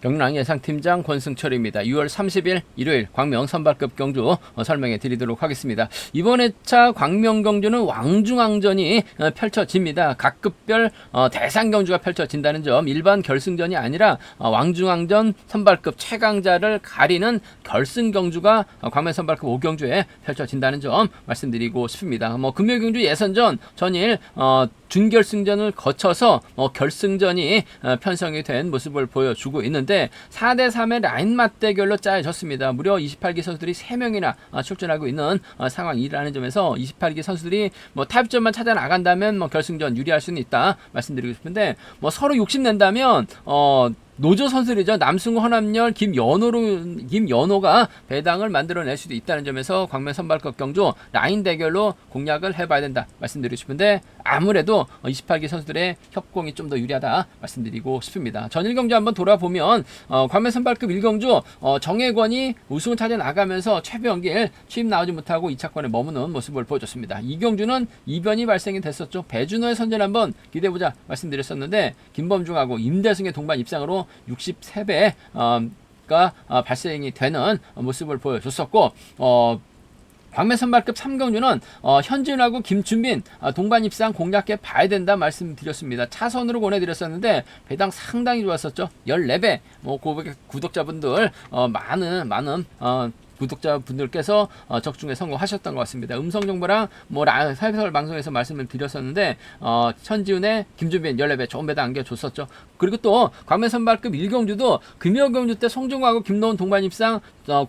경남 예상팀장 권승철입니다. 6월 30일 일요일 광명 선발급 경주 설명해 드리도록 하겠습니다. 이번 회차 광명 경주는 왕중왕전이 펼쳐집니다. 각 급별 대상 경주가 펼쳐진다는 점, 일반 결승전이 아니라 왕중왕전 선발급 최강자를 가리는 결승 경주가 광명 선발급 5경주에 펼쳐진다는 점 말씀드리고 싶습니다. 금요 경주 예선전 전일 준결승전을 거쳐서 결승전이 편성이 된 모습을 보여주고 있는데 4대3의 라인 맞대결로 짜여졌습니다. 무려 28기 선수들이 3명이나 출전하고 있는 상황이라는 점에서 28기 선수들이 타협점만 찾아 나간다면 결승전 유리할 수는 있다 말씀드리고 싶은데 서로 욕심낸다면 노조 선수들이죠. 남승우, 허남열, 김연호가 배당을 만들어낼 수도 있다는 점에서 광명 선발급 경주 라인 대결로 공략을 해봐야 된다 말씀드리고 싶은데, 아무래도 28기 선수들의 협공이 좀 더 유리하다 말씀드리고 싶습니다. 전일 경주 한번 돌아보면 광명 선발급 1경주 정혜권이 우승을 찾아 나가면서 최병길 취임 나오지 못하고 2차권에 머무는 모습을 보여줬습니다. 2경주는 이변이 발생이 됐었죠. 배준호의 선전 한번 기대해보자 말씀드렸었는데, 김범중하고 임대승의 동반 입상으로 63배가 발생이 되는 모습을 보여줬었고, 광명 선발급 3경주는 현진하고 김준빈 동반 입상 공략해 봐야 된다 말씀드렸습니다. 차선으로 보내드렸었는데 배당 상당히 좋았었죠. 14배. 구독자분들 많은 구독자분들께서 적중에 성공하셨던 것 같습니다. 음성정보랑 사회설 방송에서 말씀을 드렸었는데 현지훈의 김준빈 14배 좋은 배당 안겨줬었죠. 그리고 또 광명 선발급 1경주도 금요 경주 때 송정호하고 김노훈 동반 입상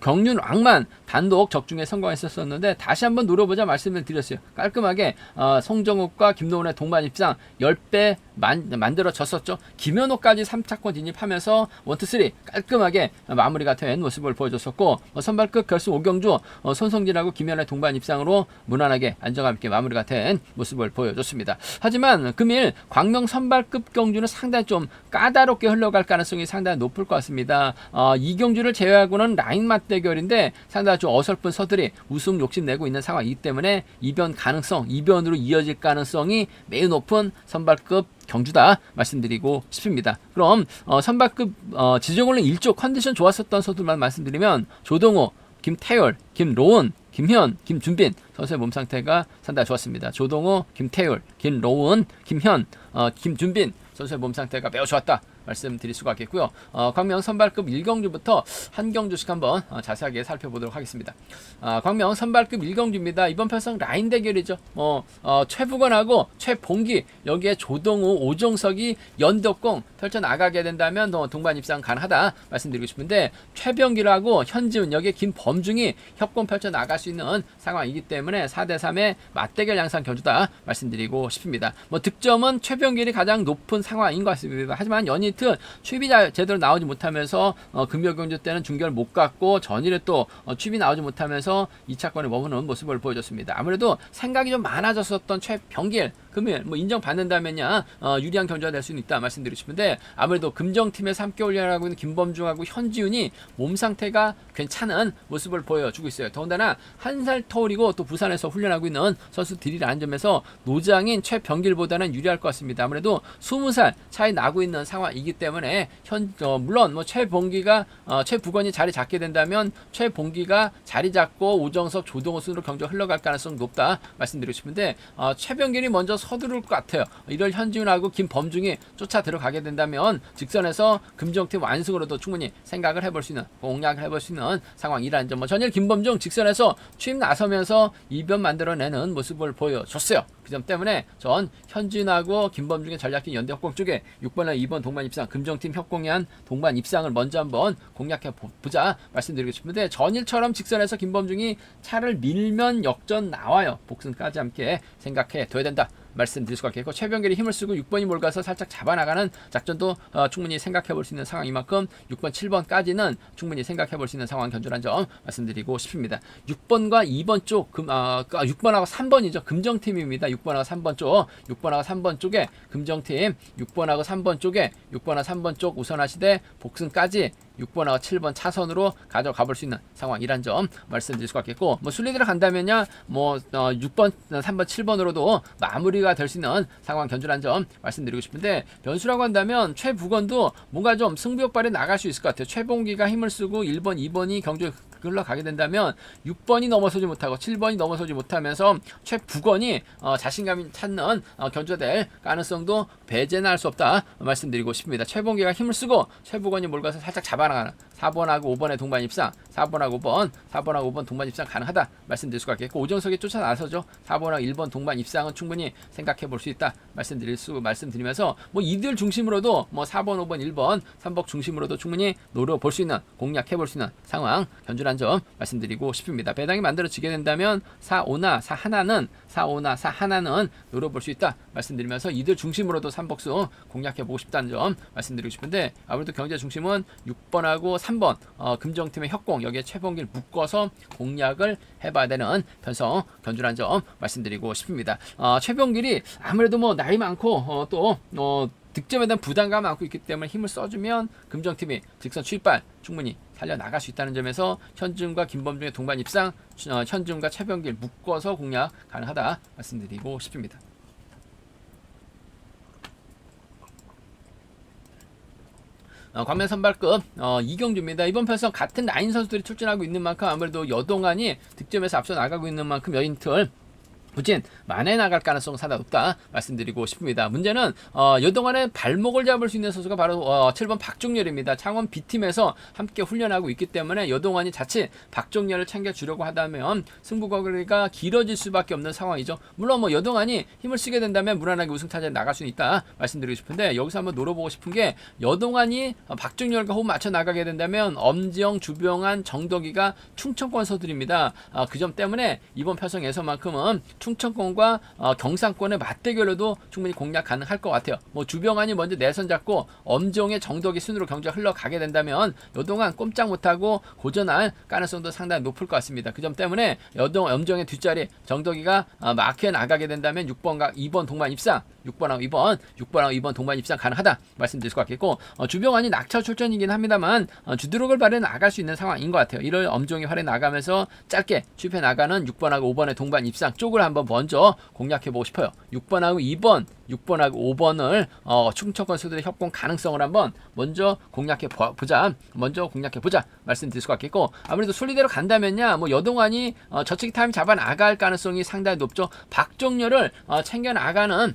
경륜 왕만 단독 적중에 성공했었는데 다시 한번 노려보자 말씀을 드렸어요. 깔끔하게 송정욱과 김노훈의 동반 입상 10배 만들어졌었죠. 김현호까지 3차권 진입하면서 1, 2, 3 깔끔하게 마무리가 된 모습을 보여줬었고, 선발급 결승 5경주 손성진하고 김현호의 동반 입상으로 무난하게 안정감 있게 마무리가 된 모습을 보여줬습니다. 하지만 금일 광명 선발급 경주는 상당히 좀 까다롭게 흘러갈 가능성이 상당히 높을 것 같습니다. 이 경주를 제외하고는 라인 맞대결인데 상당히 좀 어설픈 서들이 우승 욕심내고 있는 상황이기 때문에 이변으로 이어질 가능성이 매우 높은 선발급 경주다 말씀드리고 싶습니다. 그럼 선발급 지정올림 1조 컨디션 좋았었던 선수들만 말씀드리면 조동호, 김태율, 김로운, 김현, 김준빈 선수의 몸 상태가 상당히 좋았습니다. 조동호, 김태율, 김로운, 김현, 김준빈 선수의 몸 상태가 매우 좋았다 말씀드릴 수가 있겠고요. 광명 선발급 1경주부터 한 경주씩 한번 자세하게 살펴보도록 하겠습니다. 광명 선발급 1경주입니다. 이번 편성 라인 대결이죠. 최부건하고 최봉기, 여기에 조동우, 오종석이 연덕공 펼쳐나가게 된다면 동반 입상 가능하다 말씀드리고 싶은데, 최병길하고 현지훈, 여기에 김범중이 협공 펼쳐나갈 수 있는 상황이기 때문에 4대3의 맞대결 양상 경주다 말씀드리고 싶습니다. 득점은 최병길이 가장 높은 상황인 것 같습니다. 하지만 연이트 취입이 제대로 나오지 못하면서 금요 경주 때는 중결 못 갔고, 전일에 또 취입이 나오지 못하면서 2차권에 머무는 모습을 보여줬습니다. 아무래도 생각이 좀 많아졌었던 최병길, 금일 인정받는다면야 유리한 경주가 될 수는 있다 말씀드리고 싶은데, 아무래도 금정팀에서 함께 훈련하고 있는 김범중하고 현지훈이 몸 상태가 괜찮은 모습을 보여주고 있어요. 더군다나 한 살 터울이고 또 부산에서 훈련하고 있는 선수들이라는 점에서 노장인 최병길보다는 유리할 것 같습니다. 아무래도 20살 차이 나고 있는 상황이기 때문에 물론 최부건이 자리 잡게 된다면 최봉기가 자리 잡고 오정석, 조동호 순으로 경주가 흘러갈 가능성 높다 말씀드리고 싶은데, 최병길이 먼저 서두를 것 같아요. 이럴 현지훈하고 김범중이 쫓아 들어가게 된다면 직선에서 금정팀 완승으로도 충분히 생각을 해볼 수 있는, 공략을 해볼 수 있는 상황이라는 점. 전일 김범중 직선에서 취임 나서면서 이변 만들어내는 모습을 보여줬어요. 그 점 때문에 전 현진하고 김범중의 전략팀 연대 협공 쪽에 6번과 2번 동반 입상, 금정팀 협공한 동반 입상을 먼저 한번 공략해 보자 말씀드리고 싶은데, 전일처럼 직선에서 김범중이 차를 밀면 역전 나와요. 복승까지 함께 생각해 둬야 된다 말씀드릴 수가 있겠고, 최병길이 힘을 쓰고 6번이 몰가서 살짝 잡아나가는 작전도 충분히 생각해 볼 수 있는 상황인 만큼 6번, 7번까지는 충분히 생각해 볼 수 있는 상황 견주란 점 말씀드리고 싶습니다. 6번과 2번 쪽, 6번하고 3번이죠. 금정팀입니다. 6번하고 3번 쪽, 6번하고 3번 쪽에 금정팀, 6번하고 3번 쪽에 6번하고 3번 쪽 우선하시되 복승까지 6번하고 7번 차선으로 가져가 볼 수 있는 상황이란 점 말씀드릴 수가 있겠고, 뭐 순리대로 간다면요, 뭐 6번, 3번, 7번으로도 마무리가 될 수 있는 상황 견주란 점 말씀드리고 싶은데, 변수라고 한다면 최부건도 뭔가 좀 승부욕발에 나갈 수 있을 것 같아요. 최봉기가 힘을 쓰고 1번, 2번이 경주에 흘러가게 된다면 6번이 넘어서지 못하고 7번이 넘어서지 못하면서 최부건이 자신감이 찾는 견주가 될 가능성도 배제는 할 수 없다 말씀드리고 싶습니다. 최봉기가 힘을 쓰고 최부건이 몰가서 살짝 잡아나가는 4번하고 5번의 동반 입상, 4번하고 5번 동반 입상 가능하다 말씀드릴 수가 있겠고, 오정석이 쫓아나서죠. 4번하고 1번 동반 입상은 충분히 생각해 볼 수 있다 말씀드리면서, 뭐 이들 중심으로도 뭐 4번, 5번, 1번 3복 중심으로도 충분히 노려볼 수 있는, 공략해 볼 수 있는 상황 견주란 점 말씀드리고 싶습니다. 배당이 만들어지게 된다면 4, 5나 4 하나는 노려볼 수 있다 말씀드리면서, 이들 중심으로도 3복수 공략해 보고 싶다는 점 말씀드리고 싶은데, 아무래도 경제 중심은 6번하고 3번 금정팀의 협공, 여기에 최봉기를 묶어서 공략을 해봐야 되는 편성 견주란 점 말씀드리고 싶습니다. 최봉길이 아무래도 뭐 나이 많고 또 득점에 대한 부담감 안고 있기 때문에 힘을 써주면 금정팀이 직선 출발 충분히 살려나갈 수 있다는 점에서 현준과 김범중의 동반 입상, 현준과 최병길 묶어서 공략 가능하다 말씀드리고 싶습니다. 광면 선발급 이경주입니다. 이번 편성 같은 라인 선수들이 출전하고 있는 만큼 아무래도 여동안이 득점에서 앞서 나가고 있는 만큼 여인틀 부진 만에 나갈 가능성 상당히 높다 말씀드리고 싶습니다. 문제는 여동안에 발목을 잡을 수 있는 선수가 바로 7번 박종렬입니다. 창원 B팀에서 함께 훈련하고 있기 때문에 여동안이 자칫 박종렬을 챙겨주려고 하다면 승부거리가 길어질 수밖에 없는 상황이죠. 물론 뭐 여동안이 힘을 쓰게 된다면 무난하게 우승타자에 나갈 수는 있다 말씀드리고 싶은데, 여기서 한번 노려보고 싶은 게, 여동안이 박종렬과 호흡 맞춰 나가게 된다면 엄지영, 주병환, 정덕이가 충청권 선수들입니다. 그 점 때문에 이번 편성에서만큼은 충청권과 경상권의 맞대결로도 충분히 공략 가능할 것 같아요. 뭐 주병환이 먼저 내선 잡고 엄지영의 정덕이 순으로 경주가 흘러가게 된다면 여동안 꼼짝 못하고 고전할 가능성도 상당히 높을 것 같습니다. 그 점 때문에 엄지영의 뒷자리 정덕이가 막혀 나가게 된다면 6번과 2번 동반 입상, 6번하고 2번 동반 입상 가능하다 말씀드릴 수 같겠고, 주병환이 낙차 출전이긴 합니다만 주드록을 발휘 나갈 수 있는 상황인 것 같아요. 이를 엄지영이 활에 나가면서 짧게 출입해 나가는 6번하고 5번의 동반 입상 쪽을 한번 먼저 공략해 보고 싶어요. 6번하고 5번을 충청권 선수들의 협공 가능성을 한번 먼저 공략해 보자 말씀드릴 수가 있겠고, 아무래도 순리대로 간다면야 뭐 여동안이 저측 타임 잡아 나갈 가능성이 상당히 높죠. 박종렬을 챙겨 나가는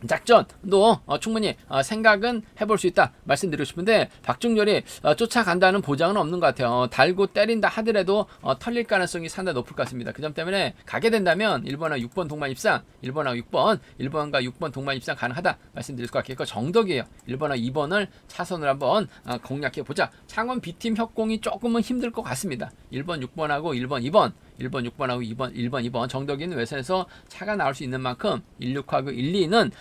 작전도 충분히 생각은 해볼 수 있다 말씀드리고 싶은데, 박종렬이 쫓아간다는 보장은 없는 것 같아요. 달고 때린다 하더라도 털릴 가능성이 상당히 높을 것 같습니다. 그 점 때문에 가게 된다면 1번하고 6번 동반 입상, 1번과 6번 동반 입상 가능하다 말씀드릴 수 같겠고, 정덕이에요. 1번하고 2번을 차선으로 한번 공략해 보자. 창원 B팀 협공이 조금은 힘들 것 같습니다. 1번 6번하고 1번 6번하고 1번 2번 정덕이는 외선에서 차가 나올 수 있는 만큼 16하고 1, 2는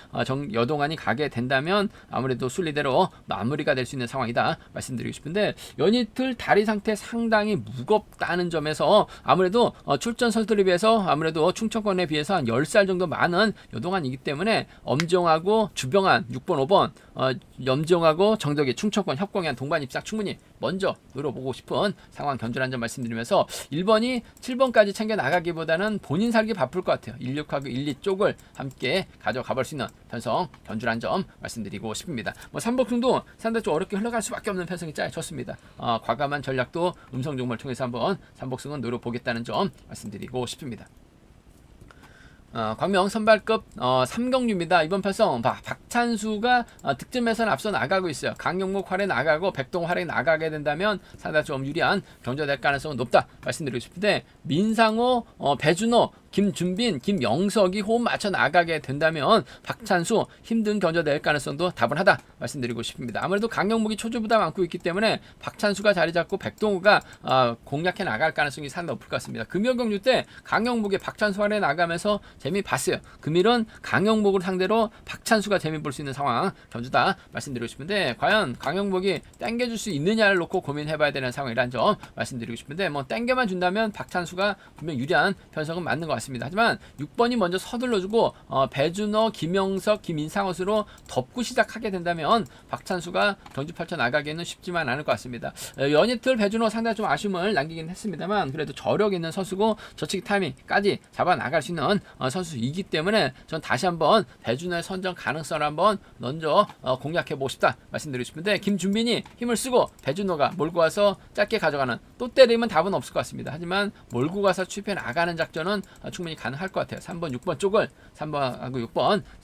여동안이 가게 된다면 아무래도 순리대로 마무리가 될 수 있는 상황이다 말씀드리고 싶은데, 연이틀 다리 상태 상당히 무겁다는 점에서 아무래도 출전 선수들에 비해서 아무래도 충청권에 비해서 한 10살 정도 많은 여동안이기 때문에 엄정하고 주병환 6번 5번 염정하고 정덕이 충청권 협공에 한 동반 입상 충분히 먼저 노려보고 싶은 상황 견주란 점 말씀드리면서, 1번이 7번까지 챙겨 나가기보다는 본인 살기 바쁠 것 같아요. 16하고 1, 2 쪽을 함께 가져가 볼 수 있는 편성 견주란 점 말씀드리고 싶습니다. 뭐 3복승도 상당히 좀 어렵게 흘러갈 수밖에 없는 편성이 짜여졌습니다. 과감한 전략도 음성 종목을 통해서 한번 3복승은 노려보겠다는 점 말씀드리고 싶습니다. 광명 선발급 3경주입니다. 이번 편성 박찬수가 득점에서는 앞서 나가고 있어요. 강용목 활에 나가고 백동 활에 나가게 된다면 상당히 좀 유리한 경주가 될 가능성은 높다 말씀드리고 싶은데, 민상호, 배준호, 김준빈, 김영석이 호흡 맞춰 나가게 된다면 박찬수 힘든 견저 될 가능성도 다분하다 말씀드리고 싶습니다. 아무래도 강영목이 초조 부담 안고 있기 때문에 박찬수가 자리 잡고 백동우가 공략해 나갈 가능성이 상당히 높을 것 같습니다. 금요 경주 때 강영목이 박찬수 활에 나가면서 재미 봤어요. 금일은 강영목을 상대로 박찬수가 재미 볼 수 있는 상황 견주다 말씀드리고 싶은데, 과연 강영목이 땡겨줄 수 있느냐를 놓고 고민해봐야 되는 상황이라는 점 말씀드리고 싶은데, 뭐 땡겨만 준다면 박찬수가 분명 유리한 편성은 맞는 것 같습니다. 같습니다. 하지만 6번이 먼저 서둘러주고 배준호, 김영석, 김인상으로 덮고 시작하게 된다면 박찬수가 경주 펼쳐 나가기에는 쉽지만 않을 것 같습니다. 연이틀 배준호 상당히 좀 아쉬움을 남기긴 했습니다만 그래도 저력 있는 선수고 저치기 타이밍까지 잡아 나갈 수 있는 선수이기 때문에 전 다시 한번 배준호의 선정 가능성을 한번 먼저 공략해보고 싶다 말씀드리고 싶은데, 김준빈이 힘을 쓰고 배준호가 몰고 와서 짧게 가져가는, 또 때리면 답은 없을 것 같습니다. 하지만 몰고 가서 추입해 나가는 작전은 충분히 가능할 것 같아요. 3번, 6번 쪽을 3번하고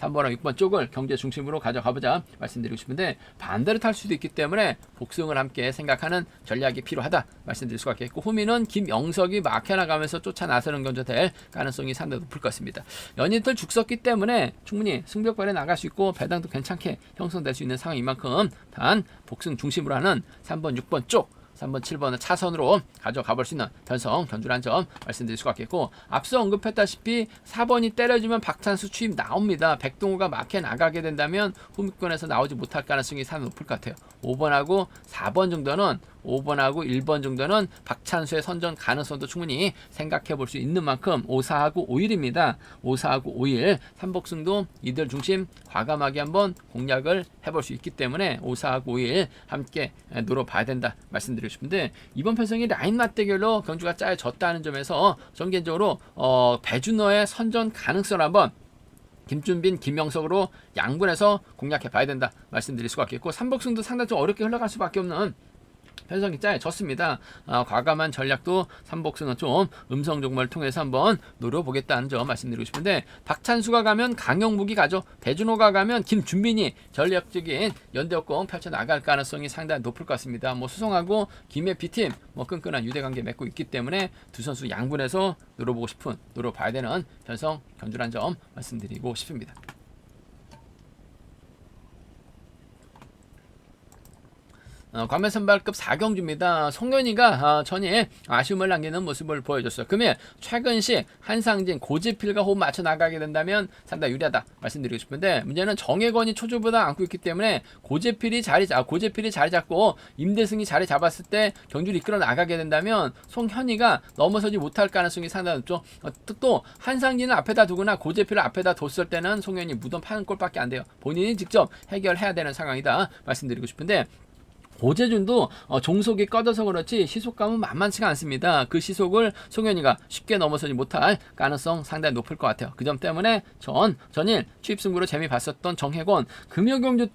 6번 쪽을 경제 중심으로 가져가보자 말씀드리고 싶은데, 반대로 탈 수도 있기 때문에 복승을 함께 생각하는 전략이 필요하다 말씀드릴 수가 있겠고, 후미는 김영석이 막혀나가면서 쫓아 나서는 견조 될 가능성이 상당히 높을 것 같습니다. 연이틀 죽섰기 때문에 충분히 승벽발에 나갈 수 있고 배당도 괜찮게 형성될 수 있는 상황인 만큼 단 복승 중심으로 하는 3번, 6번 쪽, 3번, 7번을 차선으로 가져가 볼 수 있는 변성 견주란 점 말씀드릴 수가 있겠고, 앞서 언급했다시피 4번이 때려주면 박찬수 추임 나옵니다. 백동호가 막혀 나가게 된다면 후미권에서 나오지 못할 가능성이 상당히 높을 것 같아요. 5번하고 4번 정도는 5번하고 1번 정도는 박찬수의 선전 가능성도 충분히 생각해 볼 수 있는 만큼 5, 4하고 5일입니다. 5, 4하고 5일 3복승도 이들 중심 과감하게 한번 공략을 해볼 수 있기 때문에 5, 4하고 5일 함께 노려봐야 된다 말씀드리고 싶은데, 이번 편성이 라인 맞대결로 경주가 짜여졌다는 점에서 전개적으로 배준호의 선전 가능성을 한번 김준빈, 김영석으로 양분해서 공략해 봐야 된다 말씀드릴 수가 있겠고, 3복승도 상당히 좀 어렵게 흘러갈 수밖에 없는 편성이 짜여졌습니다. 과감한 전략도 3복승은 좀 음성 종목을 통해서 한번 노려보겠다는 점 말씀드리고 싶은데, 박찬수가 가면 강영묵이 가죠. 배준호가 가면 김준빈이 전략적인 연대역공 펼쳐나갈 가능성이 상당히 높을 것 같습니다. 수성하고 김해 B팀 끈끈한 유대관계 맺고 있기 때문에 두 선수 양분해서 노려보고 싶은, 노려봐야 되는 편성 견주란 점 말씀드리고 싶습니다. 광면 선발급 4경주입니다. 송현이가 전일 아쉬움을 남기는 모습을 보여줬어요. 그러면 최근식 한상진, 고지필과 호흡 맞춰 나가게 된다면 상당히 유리하다 말씀드리고 싶은데, 문제는 정혜권이 초조보다 안고 있기 때문에 고지필이 자리 잡고 임대승이 자리 잡았을 때 경주를 이끌어 나가게 된다면 송현이가 넘어서지 못할 가능성이 상당히 높죠. 또 한상진을 앞에다 두거나 고지필을 앞에다 뒀을 때는 송현이 무덤 파는 꼴밖에 안 돼요. 본인이 직접 해결해야 되는 상황이다 말씀드리고 싶은데, 고재준도 종속이 꺼져서 그렇지 시속감은 만만치가 않습니다. 그 시속을 송현이가 쉽게 넘어서지 못할 가능성 상당히 높을 것 같아요. 그 점 때문에 전일 취입승부로 재미 봤었던 정혜권, 금요경주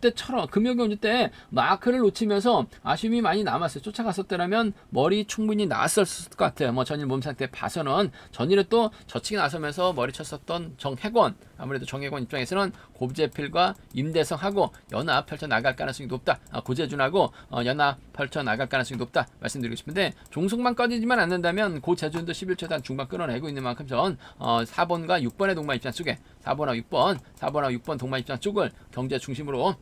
때 마크를 놓치면서 아쉬움이 많이 남았어요. 쫓아갔었더라면 머리 충분히 나왔을 것 같아요. 전일 몸 상태 봐서는 전일에 또 젖히기 나서면서 머리 쳤었던 정혜권, 아무래도 정혜권 입장에서는 고재필과 임대성하고 연합 펼쳐 나갈 가능성이 높다. 고재준하고 연합 펼쳐 나갈 가능성이 높다 말씀드리고 싶은데, 종속만 꺼지지만 않는다면 고재준도 11초단 중반 끌어내고 있는 만큼 전 4번과 6번의 동반 입장 쪽에 4번하고 6번 동반 입장 쪽을 경제 중심으로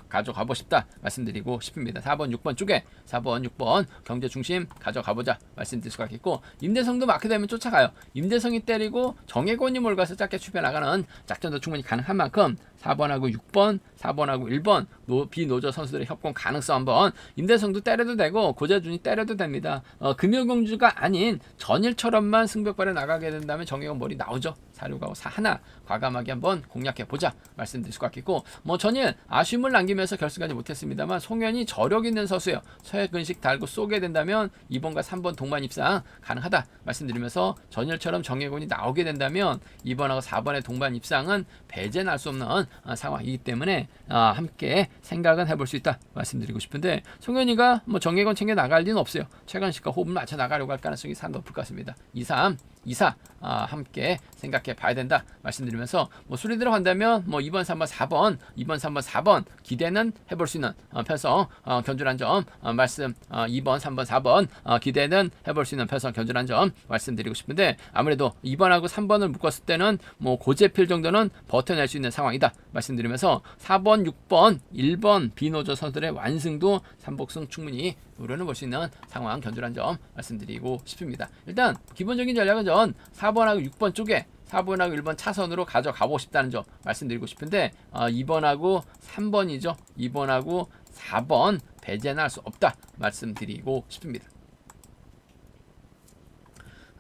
가져가고 싶다 말씀드리고 싶습니다. 4번, 6번 쪽에 4번, 6번 경제 중심 가져가보자 말씀드릴 수가 있겠고, 임대성도 막게 되면 쫓아가요. 임대성이 때리고 정혜권이 몰가서 짧게 추벼 나가는 작전도 충분히 가능한 만큼 4번하고 6번, 4번하고 1번 비노조 선수들의 협공 가능성 한번, 임대성도 때려도 되고 고재준이 때려도 됩니다. 금요경주가 아닌 전일처럼만 승벽발에 나가게 된다면 정혜권 머리 나오죠. 4류가고 4 과감하게 한번 공략해보자 말씀드릴 수가 있겠고, 전일 아쉬움을 남기면서 결승하지 못했습니다만 송현이 저력 있는 선수예요. 최근식 달고 쏘게 된다면 2번과 3번 동반 입상 가능하다 말씀드리면서, 전일처럼 정혜권이 나오게 된다면 2번하고 4번의 동반 입상은 배제할 수 없는 상황이기 때문에 함께 생각은 해볼 수 있다 말씀드리고 싶은데, 송현이가 정혜권 챙겨 나갈 리는 없어요. 최근식과 호흡을 맞춰 나가려고 할 가능성이 상당히 높을 것 같습니다. 2, 3, 2, 4 함께 생각해 봐야 된다 말씀드리면서, 수리 들어간다면 2번, 3번, 4번 2번, 3번, 4번 기대는 해볼 수 있는 편성 견주란 점 말씀, 2번, 3번, 4번 기대는 해볼 수 있는 편성 견주란 점 말씀드리고 싶은데, 아무래도 2번하고 3번을 묶었을 때는 고재필 정도는 버텨낼 수 있는 상황이다 말씀드리면서, 4번, 6번, 1번 비노조 선수들의 완승도 3복승 충분히 노려는 볼 수 있는 상황 견주란 점 말씀드리고 싶습니다. 일단 기본적인 전략은 전 4번하고 6번 쪽에 4번하고 1번 차선으로 가져가고 싶다는 점 말씀드리고 싶은데, 2번하고 3번이죠. 2번하고 4번 배제는 할 수 없다 말씀드리고 싶습니다.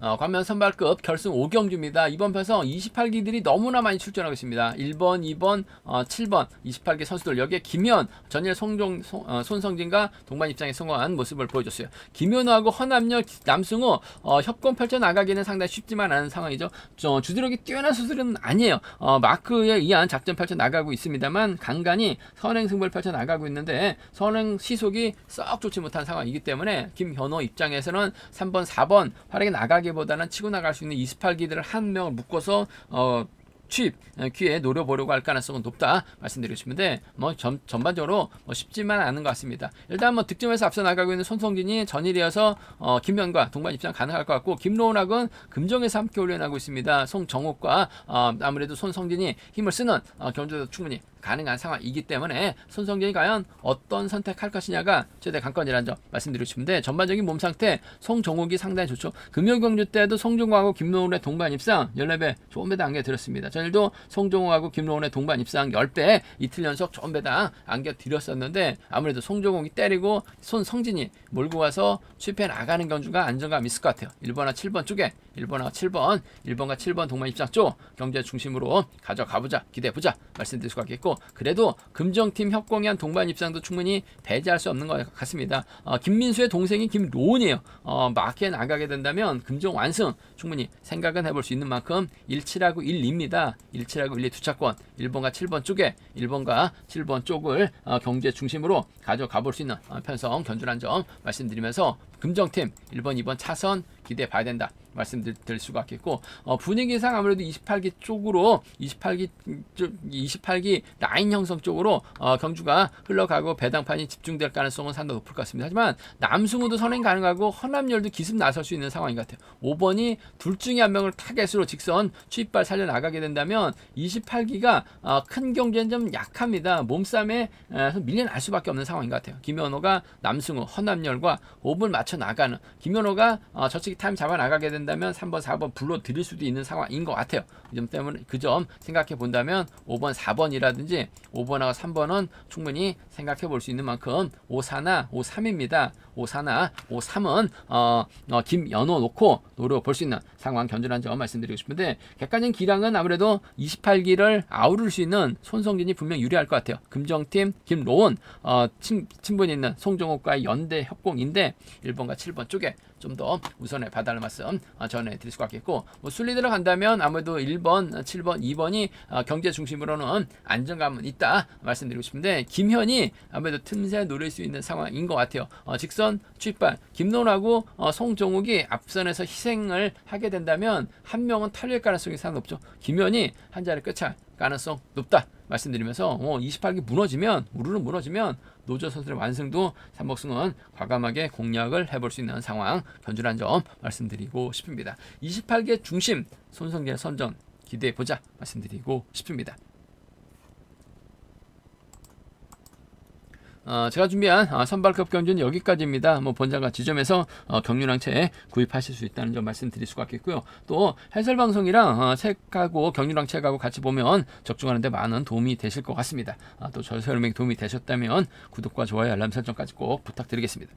광면 선발급 결승 5경주입니다. 이번 편성 28기들이 너무나 많이 출전하고 있습니다. 1번, 2번, 7번 28기 선수들 여기에 김현, 전일 손성진과 동반 입장에 성공한 모습을 보여줬어요. 김현우하고 허남열, 남승우 협공 펼쳐 나가기는 상당히 쉽지만 않은 상황이죠. 주드력이 뛰어난 선수들은 아니에요. 마크에 의한 작전 펼쳐 나가고 있습니다만 간간히 선행 승부를 펼쳐 나가고 있는데 선행 시속이 썩 좋지 못한 상황이기 때문에 김현우 입장에서는 3번, 4번 활약에 나가기보다는 치고 나갈 수 있는 28기들을 한 명을 묶어서 취입 기회에 노려보려고 할 가능성은 높다 말씀드리고 싶은데 전반적으로 쉽지만 않은 것 같습니다. 일단 득점에서 앞서 나가고 있는 손성진이 전일이어서 김현과 동반 입장 가능할 것 같고 김로운학은 금정에서 함께 올려나고 있습니다. 송정욱과 아무래도 손성진이 힘을 쓰는 경주도 충분히 가능한 상황이기 때문에 손성진이 과연 어떤 선택할 것이냐가 최대 관건이라는 점 말씀드리고 싶은데 전반적인 몸 상태 송정욱이 상당히 좋죠. 금요경주 때도 송정욱하고 김로운의 동반 입상 14배 좋은 배당 안겨드렸습니다. 전일도 송정욱하고 김로운의 동반 입상 10배 이틀 연속 좋은 배당 안겨드렸었는데 아무래도 송정욱이 때리고 손성진이 몰고 와서 취입해 나가는 경주가 안정감 있을 것 같아요. 1번과 7번 쪽에 1번과 7번 동반 입상 쪽 경제 중심으로 가져가보자 기대해보자 말씀드릴 수가 있겠고 그래도 금정팀 협공이 한 동반 입상도 충분히 배제할 수 없는 것 같습니다. 김민수의 동생이 김로운이에요. 마크에 나가게 된다면 금정 완승 충분히 생각은 해볼 수 있는 만큼 17하고 1입니다. 17하고 1의 두 차권 1번과 7번 쪽에 1번과 7번 쪽을 경제 중심으로 가져가 볼 수 있는 편성 견주란 점 말씀드리면서 금정팀 1번, 2번 차선 기대해 봐야 된다 말씀드릴 수가 있겠고 분위기상 아무래도 28기 쪽으로 28기 라인 형성 쪽으로 경주가 흘러가고 배당판이 집중될 가능성은 상당히 높을 것 같습니다. 하지만 남승우도 선행 가능하고 허남열도 기습 나설 수 있는 상황인 것 같아요. 5번이 둘 중에 한 명을 타겟으로 직선 취입발 살려나가게 된다면 28기가 큰 경기엔 좀 약합니다. 몸싸움에 밀려날 수밖에 없는 상황인 것 같아요. 김현호가 남승우, 허남열과 5분 맞춰 나가는 김현호가 저측 타임 잡아 나가게 된다면 3번, 4번 불러들일 수도 있는 상황인 것 같아요. 그 점 때문에 그 점 생각해 본다면 5번, 4번이라든지 5번하고 3번은 충분히 생각해 볼 수 있는 만큼 5-4나 5-3입니다. 5-4나 5-3은 김연호 놓고 노려볼 수 있는 상황 견주라는 점 말씀드리고 싶은데 객관적인 기량은 아무래도 28기를 아우를 수 있는 손성진이 분명 유리할 것 같아요. 금정팀 김로운 친분이 있는 송정욱과의 연대 협공인데 1번과 7번 쪽에 좀 더 우선에 봐달라는 말씀 전해드릴 수가 있겠고 순리 들어간다면 아무래도 1번, 7번, 2번이 경제 중심으로는 안정감은 있다 말씀드리고 싶은데 김현이 아무래도 틈새 노릴 수 있는 상황인 것 같아요. 직선 취입발 김론하고 송정욱이 앞선에서 희생을 하게 된다면 한 명은 탈릴 가능성이 상당히 높죠. 김현이 한 자리 끝할 가능성 높다 말씀드리면서 28기 무너지면 우르르 무너지면 노조 선수들의 완승도 삼복승은 과감하게 공략을 해볼 수 있는 상황 견주란 점 말씀드리고 싶습니다. 28기 중심 손성진의 선전 기대해보자 말씀드리고 싶습니다. 제가 준비한 선발급 경주는 여기까지입니다. 본장과 지점에서 경륜항체 구입하실 수 있다는 점 말씀드릴 수가 있겠고요. 또 해설방송이랑 책하고 경륜항 책하고 같이 보면 적중하는 데 많은 도움이 되실 것 같습니다. 또 저희 설명이 도움이 되셨다면 구독과 좋아요 알람 설정까지 꼭 부탁드리겠습니다.